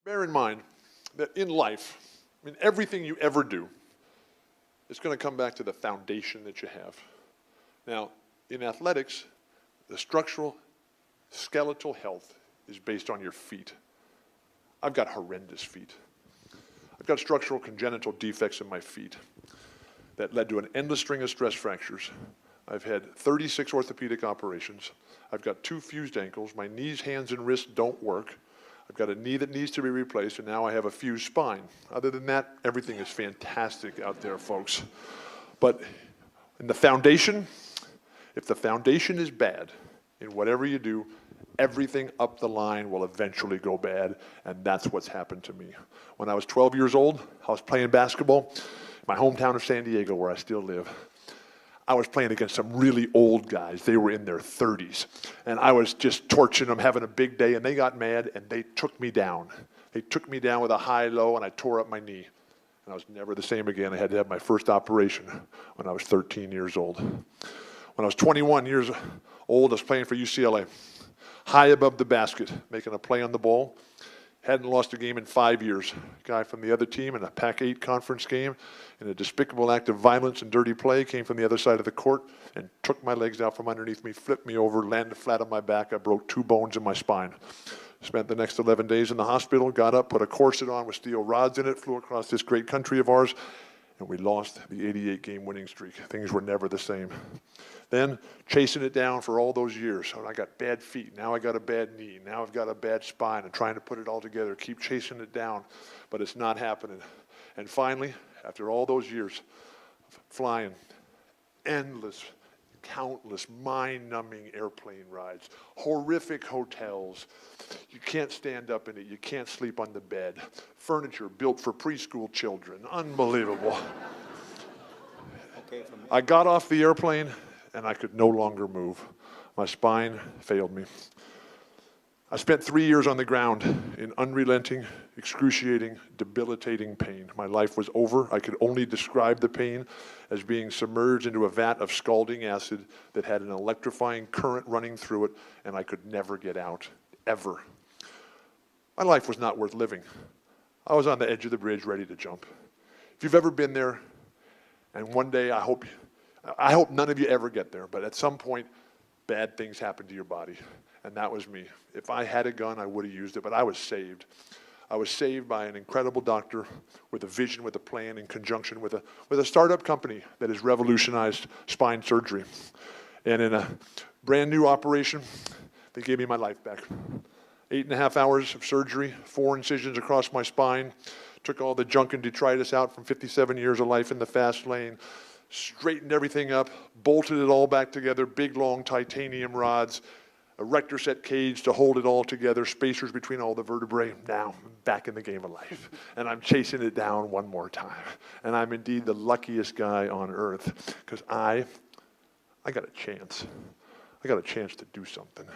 Bear in mind that in life, everything you ever do, it's going to come back to the foundation that you have. Now, in athletics, the structural, skeletal health is based on your feet. I've got horrendous feet. I've got structural congenital defects in my feet that led to an endless string of stress fractures. I've had 36 orthopedic operations. I've got 2 fused ankles. My knees, hands, and wrists don't work. I've got a knee that needs to be replaced, and now I have a fused spine. Other than that, everything is fantastic out there, folks. But in the foundation, if the foundation is bad in whatever you do, everything up the line will eventually go bad, and that's what's happened to me. When I was 12 years old, I was playing basketball in my hometown of San Diego, where I still live. I was playing against some really old guys. They were in their 30s. And I was just torching them, having a big day, and they got mad, and they took me down. They took me down with a high-low, and I tore up my knee. And I was never the same again. I had to have my first operation when I was 13 years old. When I was 21 years old, I was playing for UCLA. High above the basket, making a play on the ball. Hadn't lost a game in 5 years. Guy from the other team in a Pac-8 conference game in a despicable act of violence and dirty play came from the other side of the court and took my legs out from underneath me, flipped me over, landed flat on my back. I broke 2 bones in my spine. Spent the next 11 days in the hospital, got up, put a corset on with steel rods in it, flew across this great country of ours, and we lost the 88-game winning streak. Things were never the same. Then chasing it down for all those years. I got bad feet. Now I got a bad knee. Now I've got a bad spine. I'm trying to put it all together, keep chasing it down, but it's not happening. And finally, after all those years of flying, endless, countless, mind-numbing airplane rides, horrific hotels. You can't stand up in it. You can't sleep on the bed. Furniture built for preschool children. Unbelievable. I got off the airplane, and I could no longer move. My spine failed me. I spent 3 years on the ground in unrelenting, excruciating, debilitating pain. My life was over. I could only describe the pain as being submerged into a vat of scalding acid that had an electrifying current running through it, and I could never get out, ever. My life was not worth living. I was on the edge of the bridge, ready to jump. If you've ever been there, and one day I hope none of you ever get there, but at some point, bad things happen to your body. And that was me. If I had a gun, I would have used it, but I was saved. I was saved by an incredible doctor with a vision, with a plan, in conjunction with a startup company that has revolutionized spine surgery. And in a brand new operation, they gave me my life back. 8.5 hours of surgery, 4 incisions across my spine, took all the junk and detritus out from 57 years of life in the fast lane, straightened everything up, bolted it all back together, big long titanium rods, a rector set cage to hold it all together, spacers between all the vertebrae. Now I'm back in the game of life, and I'm chasing it down one more time. And I'm indeed the luckiest guy on earth, because I got a chance. I got a chance to do something.